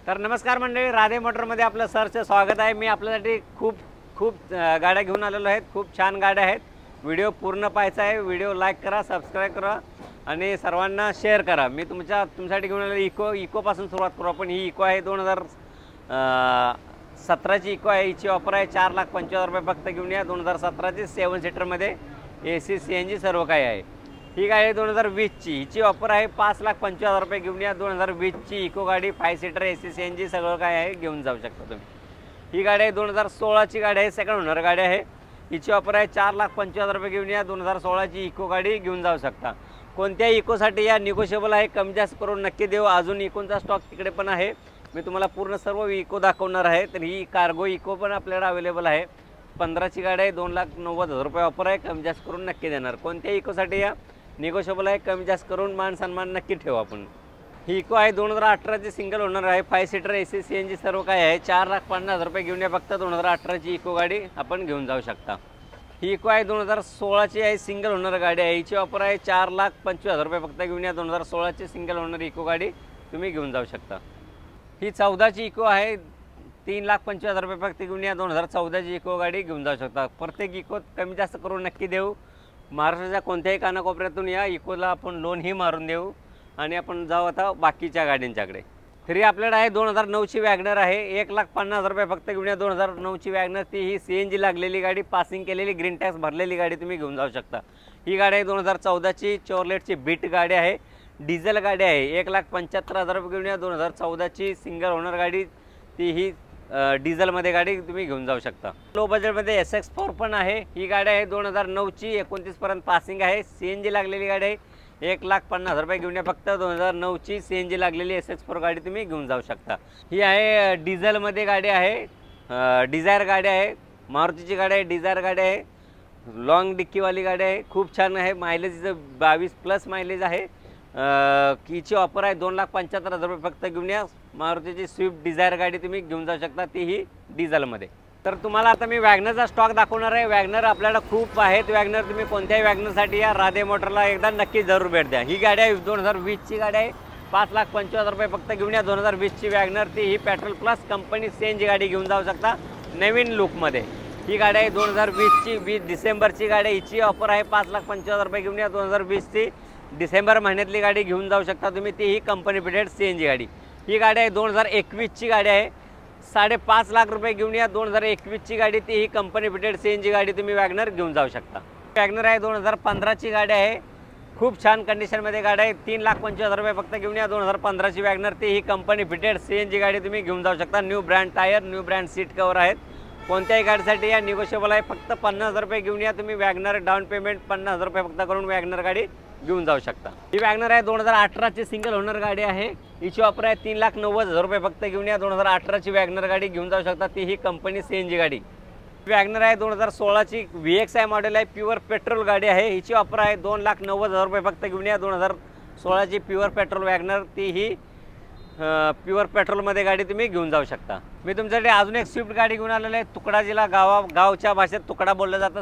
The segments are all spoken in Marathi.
तर नमस्कार मंडळी, राधे मोटरमध्ये आपलं सरचं स्वागत आहे। मी आपल्यासाठी खूप गाड्या घेऊन आलेलो आहेत। खूप छान गाड्या आहेत। व्हिडिओ पूर्ण पाहायचा आहे। व्हिडिओ लाईक करा, सबस्क्राइब करा आणि सर्वांना शेअर करा। मी तुमच्यासाठी घेऊन आलेलो इको पासून सुरुवात करू आपण। ही इको आहे 2017 ची इको आहे। हिची ऑफर आहे 4,25,000 रुपये फक्त घेऊन या। 2017 ची 7 सीटरमध्ये AC CNG सर्व काही आहे। ही गाडी 2020 ची, हिची ऑफर आहे 5,25,000 रुपये घेऊन या। 2020 ची इको गाडी 5 सीटर AC CNG सगळं काय आहे घेऊन जाऊ शकता तुम्ही। ही गाडी आहे 2016 ची गाडी आहे, सेकंड ओनर गाडी आहे। हिची ऑफर आहे 4,25,000 रुपये घेऊन या। 2016 ची इको गाडी घेऊन जाऊ शकता। कोणत्याही इकोसाठी या निगोशिएबल आहे, कमी जास्त करून नक्की देऊ। अजून इकोचा स्टॉक तिकडे पण आहे। मी तुम्हाला पूर्ण सर्व इको दाखवणार आहे। तर ही कार्गो इको पण आपल्याला अवेलेबल आहे। 15 ची गाडी आहे, 2,90,000 रुपये ऑफर आहे, कमी जास्त करून नक्की देणार। कोणत्याही इकोसाठी या निगोशिएबल आहे, कमी जास्त करून मान सन्मान नक्की ठेवू आपण। ही इको आहे 2018 ची, सिंगल ओनर आहे, 5 सीटर AC CNG सर्व काय आहे। 4,50,000 रुपये घेऊन या फक्त। 2018 ची इको गाडी आपण घेऊन जाऊ शकता। ही इको आहे 2016 ची आहे, सिंगल ओनर गाडी आहे। हिची ऑफर आहे 4,25,000 रुपये फक्त घेऊन या। 2016 ची सिंगल ओनर इको गाडी तुम्ही घेऊन जाऊ शकता। ही 14 ची इको आहे, 3,25,000 रुपये फक्त घेऊन या। 2014 ची इको गाडी घेऊन जाऊ शकता। प्रत्येक इको कमी जास्त करून नक्की देऊ। महाराष्ट्राच्या कोणत्याही कानाकोपऱ्यातून या इकोला आपण लोनही मारून देऊ। आणि आपण जाऊ आता बाकीच्या गाड्यांच्याकडे। तरी आपल्याकडे आहे 2009 ची वॅगनर आहे, 1,50,000 रुपये फक्त घेऊन या। 2009 ची वॅगनर, ती ही CNG लागलेली गाडी, पासिंग केलेली, ग्रीन टॅक्स भरलेली गाडी तुम्ही घेऊन जाऊ शकता। ही गाडी आहे 2014 ची, चोरलेटची बीट गाडी आहे, डिझेल गाडी आहे। 1,75,000 रुपये घेऊन या। 2014 ची सिंगल ओनर गाडी, ती ही डिझेलमध्ये गाडी तुम्ही घेऊन जाऊ शकता। लो बजेटमध्ये SX4 पण आहे। ही गाडी आहे 2009 ची, 29 पर्यंत पासिंग आहे, CNG लागलेली गाडी आहे। 1,50,000 रुपये घेऊन या फक्त। 2009 ची CNG लागलेली SX4 गाडी तुम्ही घेऊन जाऊ शकता। ही आहे डिझेलमध्ये गाडी आहे, डिझायर गाडी आहे, मारुतीची गाडी आहे, डिझायर गाडी आहे, लॉन्ग डिक्कीवाली गाडी आहे, खूप छान आहे। मायलेजचं 22+ मायलेज आहे। हिची ऑफर आहे 2,75,000 रुपये फक्त घेऊन या। मारुतीची स्विफ्ट डिझायर गाडी तुम्ही घेऊन जाऊ शकता, तीही डिझेलमध्ये। तर तुम्हाला आता मी वॅगनरचा स्टॉक दाखवणार आहे। वॅगनर आपल्याला खूप आहेत। वॅगनर तुम्ही कोणत्याही वॅगनरसाठी या राधे मोटरला एकदा नक्की जरूर भेट द्या। ही गाडी आहे 2020 ची गाडी आहे, 5,25,000 रुपये फक्त घेऊन या। 2020 ची वॅगनर, ती ही पेट्रोल प्लस कंपनी CNG गाडी घेऊन जाऊ शकता नवीन लुकमध्ये। ही गाडी आहे 2020 ची, 20 डिसेंबरची गाडी आहे। हिची ऑफर आहे 5,25,000 रुपये घेऊन या। 2020 ची डिसेंबर महिन्यातली गाडी घेऊन जाऊ शकता तुम्ही, ती ही कंपनी फिटेड CNG गाडी। ही गाडी आहे 2021 ची गाडी आहे, 5.5 लाख रुपये घेऊन या। 2021 ची गाडी, ती ही कंपनी फिटेड CNG गाडी तुम्ही वॅगनर घेऊन जाऊ शकता। वॅगनर आहे 2015 ची गाडी आहे, खूप छान कंडिशनमध्ये गाडी आहे, 3,25,000 रुपये फक्त घेऊन या। 2015 ची वॅगनर, ती ही कंपनी फिटेड CNG गाडी तुम्ही घेऊन जाऊ शकता। New brand tyre, new brand seat cover आहेत। कोणत्याही गाडीसाठी या निगोशिएबल आहे, फक्त 50,000 रुपये घेऊन या तुम्ही वॅगनर। डाऊन पेमेंट 50,000 रुपये फक्त करून वॅगनर गाडी घेऊन जाऊ शकता। ही वॅगनर आहे 2018 ची, सिंगल ओनर गाडी आहे। हिची ऑफर आहे 3,90,000 रुपये फक्त घेऊन या। 2018 ची वॅगनर गाडी घेऊन जाऊ शकता, ती ही कंपनी CNG गाडी। वॅगनर आहे 2016 ची, VXI मॉडेल आहे, प्युअर पेट्रोल गाडी आहे। हिची ऑफर आहे 2,90,000 रुपये फक्त घेऊन या। 2016 ची प्युअर पेट्रोल वॅगनर, ती ही प्युअर पेट्रोलमध्ये गाडी तुम्ही घेऊन जाऊ शकता। मी तुमच्यासाठी अजून एक स्विफ्ट गाडी घेऊन आलेलो आहे। तुकडा, जिला गावच्या भाषेत तुकडा बोललं जातं,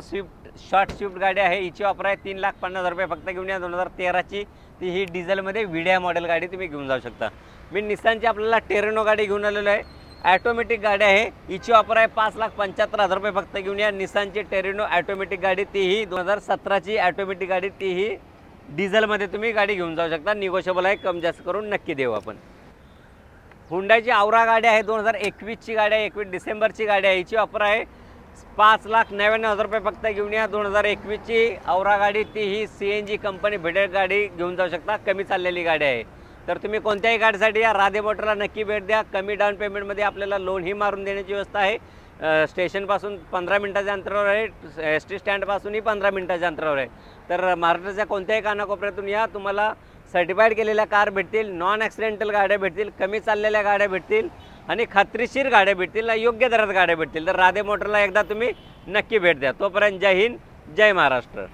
शॉर्ट स्विफ्ट गाडी आहे। हिची ऑफर आहे 3,50,000 रुपये फक्त घेऊन या। 2013 ची, ती ही डिझेलमध्ये VDI मॉडेल गाडी तुम्ही घेऊन जाऊ शकता। मी निसानची आपल्याला टेरेनो गाडी घेऊन आलेलो आहे, ॲटोमॅटिक गाडी आहे। हिची ऑफर आहे 5,75,000 रुपये फक्त घेऊन या। निसानची टेरेनो ॲटोमॅटिक गाडी, ती ही 2017 ची ॲटोमॅटिक गाडी, ती ही डिझेलमध्ये तुम्ही गाडी घेऊन जाऊ शकता। निगोशिएबल आहे, कमी जास्त करून नक्की देऊ आपण। हुंडाईची आवरा गाडी आहे 2021 ची गाडी आहे, 21 डिसेंबरची गाडी आहे। हिची ऑफर आहे 5,99,000 रुपये फक्त घेऊन या। 2021 ची आवरा गाडी, ती ही CNG कंपनी भेटेड गाडी घेऊन जाऊ शकता, कमी चाललेली गाडी आहे। तर तुम्ही कोणत्याही गाडीसाठी या राधे मोटरला नक्की भेट द्या। कमी डाऊन पेमेंटमध्ये आपल्याला लोनही मारून देण्याची व्यवस्था आहे। स्टेशनपासून 15 मिनिटाच्या अंतरावर आहे, ST स्टँडपासूनही 15 मिनिटाच्या अंतरावर आहे। तर महाराष्ट्राच्या कोणत्याही कानाकोपऱ्यातून या, तुम्हाला सर्टिफाईड केलेल्या कार भेटतील, नॉन ॲक्सिडेंटल गाड्या भेटतील, कमी चाललेल्या गाड्या भेटतील आणि खात्रीशीर गाड्या भेटतील, योग्य दरात गाड्या भेटतील। तर राधे मोटरला एकदा तुम्ही नक्की भेट द्या। तोपर्यंत जय हिंद, जय महाराष्ट्र।